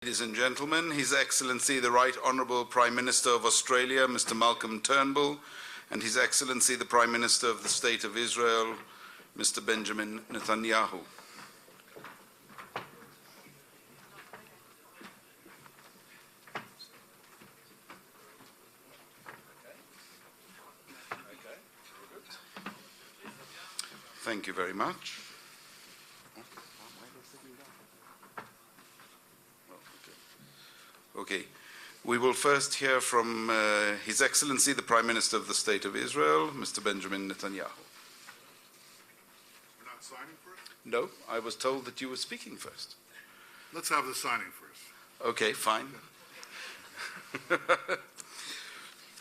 Ladies and gentlemen, His Excellency the Right Honourable Prime Minister of Australia, Mr. Malcolm Turnbull, and His Excellency the Prime Minister of the State of Israel, Mr. Benjamin Netanyahu. Thank you very much. Okay. We will first hear from His Excellency the Prime Minister of the State of Israel, Mr. Benjamin Netanyahu. We're not signing first? No, I was told that you were speaking first. Let's have the signing first. Okay, fine.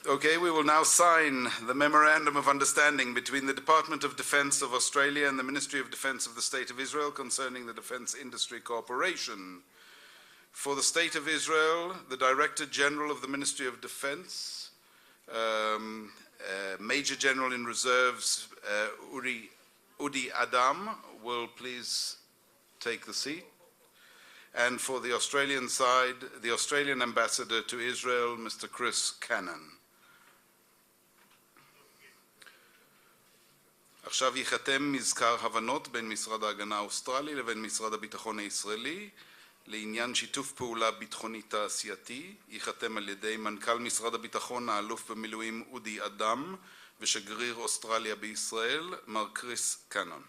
Okay, we will now sign the Memorandum of Understanding between the Department of Defense of Australia and the Ministry of Defense of the State of Israel concerning the Defense Industry Cooperation. For the State of Israel, the Director General of the Ministry of Defense, Major General in Reserves Udi Adam, will please take the seat. And for the Australian side, the Australian Ambassador to Israel, Mr. Chris Cannon. עכשיו ייחתם מזכר הבנות בין משרד ההגנה האוסטרלי לבין משרד הביטחון הישראלי לעניין שיתוף פעולה ביטחוני תעשייתי, ייחתם על ידי מנכ"ל משרד הביטחון האלוף במילואים אודי אדם ושגריר אוסטרליה בישראל, מר קריס קאנון.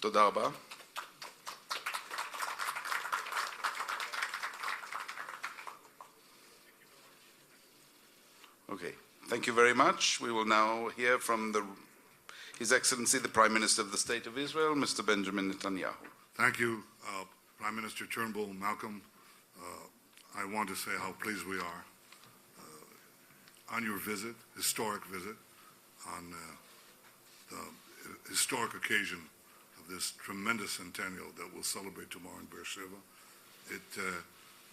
תודה רבה. Okay, thank you very much. We will now hear from His Excellency the Prime Minister of the State of Israel, Mr. Benjamin Netanyahu. Thank you, Prime Minister Turnbull, Malcolm. I want to say how pleased we are on your visit, historic visit, on the historic occasion of this tremendous centennial that we'll celebrate tomorrow in Beersheba. It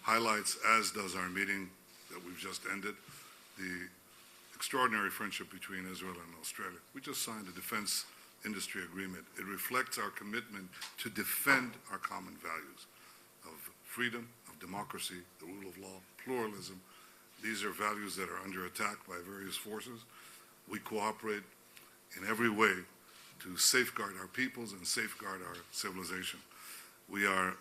highlights, as does our meeting that we've just ended, the extraordinary friendship between Israel and Australia. We just signed a defense industry agreement. It reflects our commitment to defend our common values of freedom, of democracy, the rule of law, pluralism. These are values that are under attack by various forces. We cooperate in every way to safeguard our peoples and safeguard our civilization. We are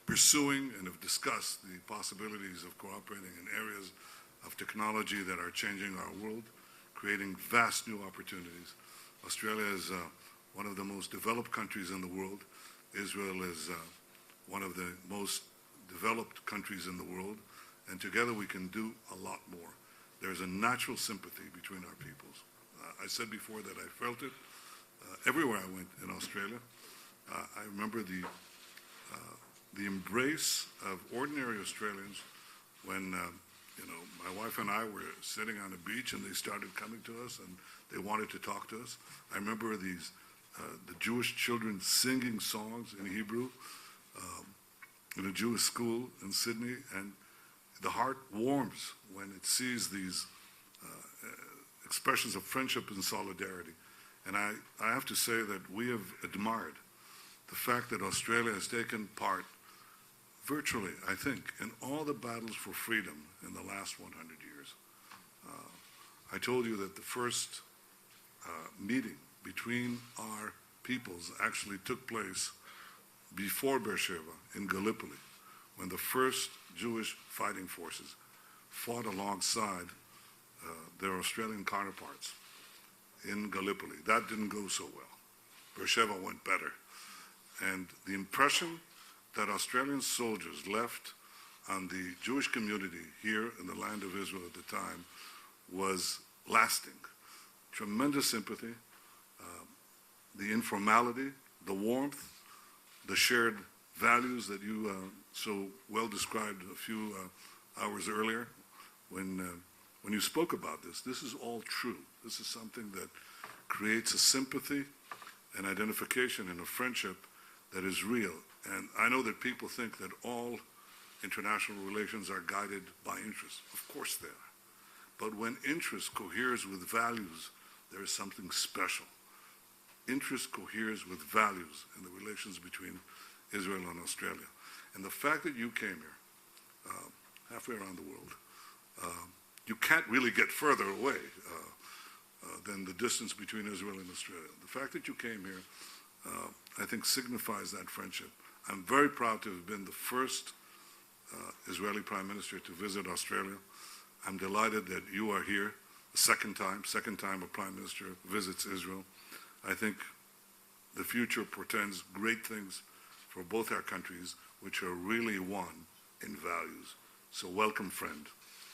pursuing and have discussed the possibilities of cooperating in areas of technology that are changing our world, creating vast new opportunities. Australia is one of the most developed countries in the world. Israel is one of the most developed countries in the world, and together we can do a lot more. There's a natural sympathy between our peoples. I said before that I felt it everywhere I went in Australia. I remember the embrace of ordinary Australians when my wife and I were sitting on a beach and they started coming to us and they wanted to talk to us. I remember the Jewish children singing songs in Hebrew in a Jewish school in Sydney, and the heart warms when it sees these expressions of friendship and solidarity. And I have to say that we have admired the fact that Australia has taken part virtually, I think, in all the battles for freedom in the last 100 years. I told you that the first meeting between our peoples actually took place before Beersheba in Gallipoli, when the first Jewish fighting forces fought alongside their Australian counterparts in Gallipoli. That didn't go so well. Beersheba went better. And the impression that Australian soldiers left on the Jewish community here in the land of Israel at the time was lasting. Tremendous sympathy, the informality, the warmth, the shared values that you so well described a few hours earlier when you spoke about this. This is all true. This is something that creates a sympathy and identification and a friendship that is real. And I know that people think that all international relations are guided by interest. Of course they are. But when interest coheres with values, there is something special. Interest coheres with values in the relations between Israel and Australia. And the fact that you came here, halfway around the world, you can't really get further away than the distance between Israel and Australia. The fact that you came here, I think, signifies that friendship. I'm very proud to have been the first Israeli Prime Minister to visit Australia. I'm delighted that you are here the second time a Prime Minister visits Israel. I think the future portends great things for both our countries, which are really one in values. So welcome, friend.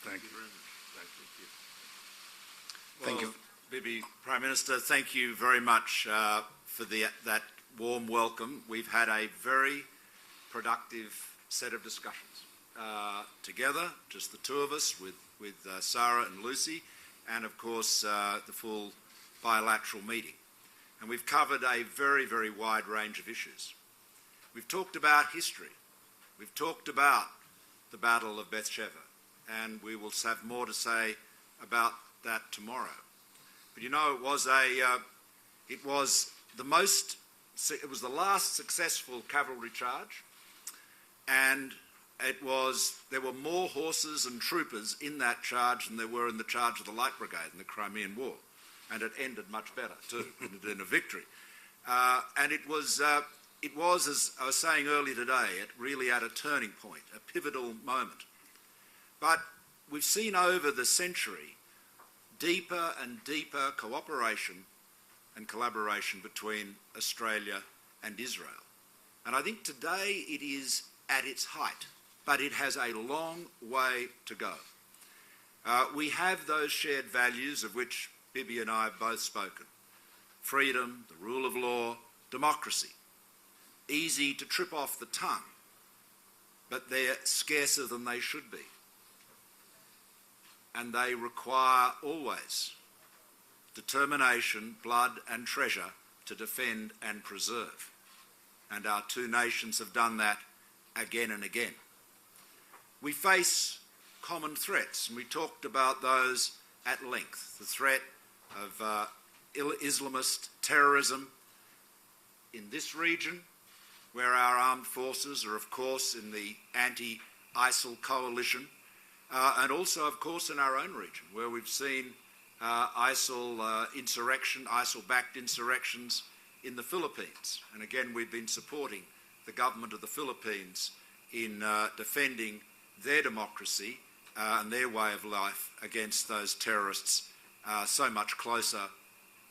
Thank you. Thank you. Bibi, Prime Minister, thank you very much for that warm welcome. We've had a very productive set of discussions together, just the two of us, with Sarah and Lucy, and of course the full bilateral meeting. And we've covered a very, very wide range of issues. We've talked about history. We've talked about the Battle of Beersheba, and we will have more to say about that tomorrow. But you know, it was the last successful cavalry charge, and there were more horses and troopers in that charge than there were in the charge of the Light Brigade in the Crimean War, and it ended much better too, in a victory. And it was, as I was saying earlier today, really at a turning point, a pivotal moment. But we've seen over the century deeper and deeper cooperation and collaboration between Australia and Israel. And I think today it is at its height, but it has a long way to go. We have those shared values of which Bibi and I have both spoken. Freedom, the rule of law, democracy. Easy to trip off the tongue, but they're scarcer than they should be. And they require always determination, blood and treasure to defend and preserve. And our two nations have done that again and again. We face common threats, and we talked about those at length. The threat of Islamist terrorism in this region, where our armed forces are, of course, in the anti-ISIL coalition, and also, of course, in our own region, where we've seen ISIL insurrection, ISIL-backed insurrections in the Philippines. And again, we've been supporting the government of the Philippines in defending their democracy and their way of life against those terrorists so much closer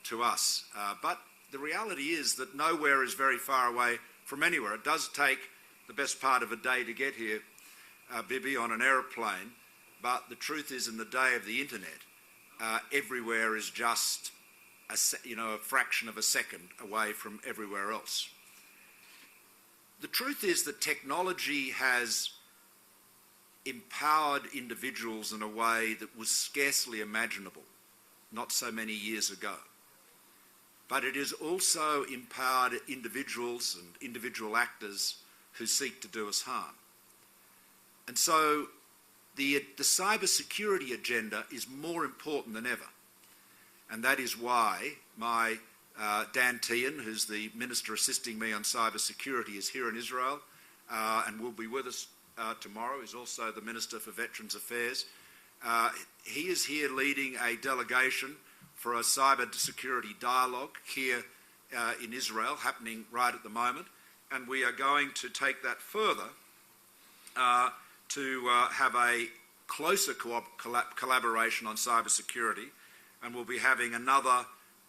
to us. But the reality is that nowhere is very far away from anywhere. It does take the best part of a day to get here, Bibi, on an aeroplane, but the truth is, in the day of the internet, everywhere is just a fraction of a second away from everywhere else. The truth is that technology has empowered individuals in a way that was scarcely imaginable not so many years ago. But it has also empowered individuals and individual actors who seek to do us harm. And so the cybersecurity agenda is more important than ever. And that is why my Dan Tehan, who's the minister assisting me on cybersecurity, is here in Israel and will be with us tomorrow. He's also the Minister for Veterans Affairs. He is here leading a delegation for a cybersecurity dialogue here in Israel, happening right at the moment. And we are going to take that further to have a closer collaboration on cybersecurity, and we'll be having another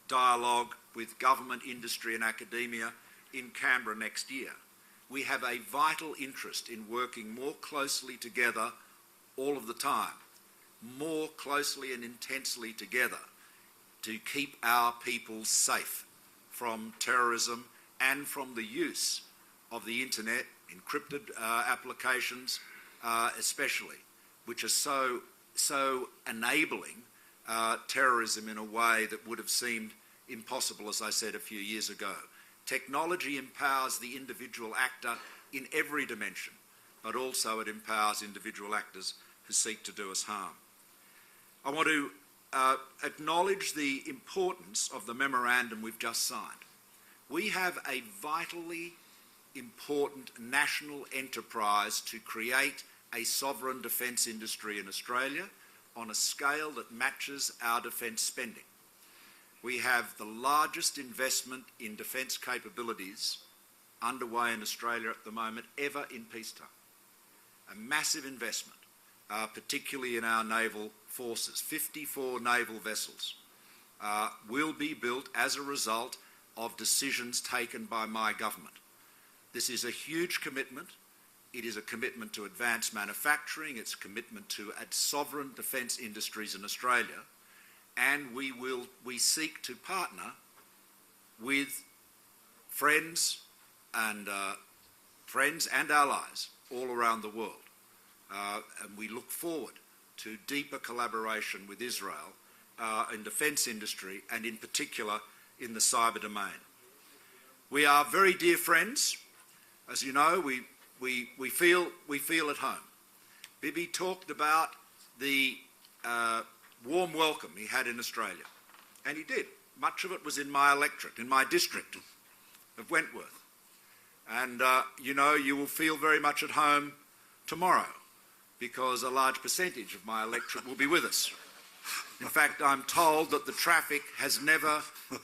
dialogue with government, industry and academia in Canberra next year. We have a vital interest in working more closely together all of the time, more closely and intensely together to keep our people safe from terrorism and from the use of the internet, encrypted applications especially, which are so enabling terrorism in a way that would have seemed impossible, as I said a few years ago. Technology empowers the individual actor in every dimension, but also it empowers individual actors who seek to do us harm. I want to acknowledge the importance of the memorandum we've just signed. We have a vitally important national enterprise to create a sovereign defence industry in Australia on a scale that matches our defence spending. We have the largest investment in defence capabilities underway in Australia at the moment ever in peacetime. A massive investment, particularly in our naval forces. 54 naval vessels will be built as a result of decisions taken by my government. This is a huge commitment. It is a commitment to advance manufacturing. It's a commitment to sovereign defence industries in Australia. And we seek to partner with friends and allies all around the world. And we look forward to deeper collaboration with Israel in defence industry and in particular in the cyber domain. We are very dear friends. As you know, we feel at home. Bibi talked about the warm welcome he had in Australia, and he did. Much of it was in my electorate, in my district of Wentworth. And you know, you will feel very much at home tomorrow because a large percentage of my electorate will be with us. In fact, I'm told that the traffic has never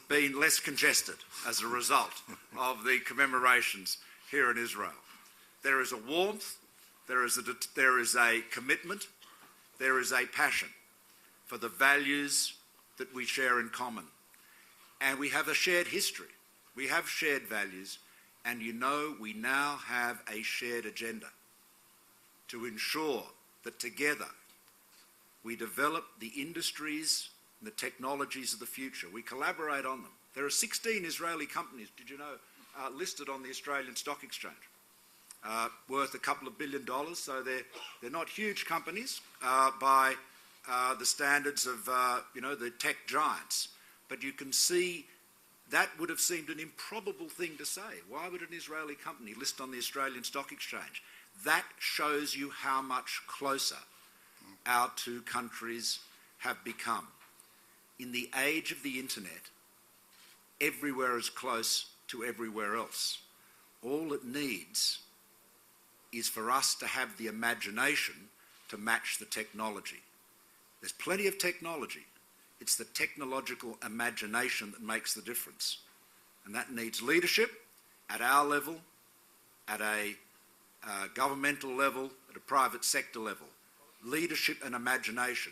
been less congested as a result of the commemorations here in Israel. There is a warmth, there is a commitment, there is a passion for the values that we share in common. And we have a shared history. We have shared values, and you know we now have a shared agenda to ensure that together we develop the industries and the technologies of the future. We collaborate on them. There are 16 Israeli companies, did you know, listed on the Australian Stock Exchange, worth a couple of $1 billion, so they're not huge companies by the standards of the tech giants. But you can see that would have seemed an improbable thing to say. Why would an Israeli company list on the Australian Stock Exchange? That shows you how much closer our two countries have become. In the age of the internet, everywhere is close to everywhere else. All it needs is for us to have the imagination to match the technology. There's plenty of technology. It's the technological imagination that makes the difference. And that needs leadership at our level, at a governmental level, at a private sector level. Leadership and imagination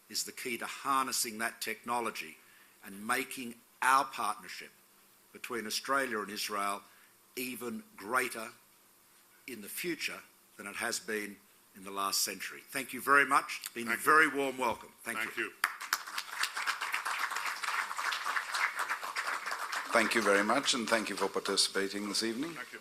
is the key to harnessing that technology and making our partnership between Australia and Israel even greater in the future than it has been in the last century. Thank you very much. It's been a very warm welcome. Thank you. Thank you very much, and thank you for participating this evening. Thank you.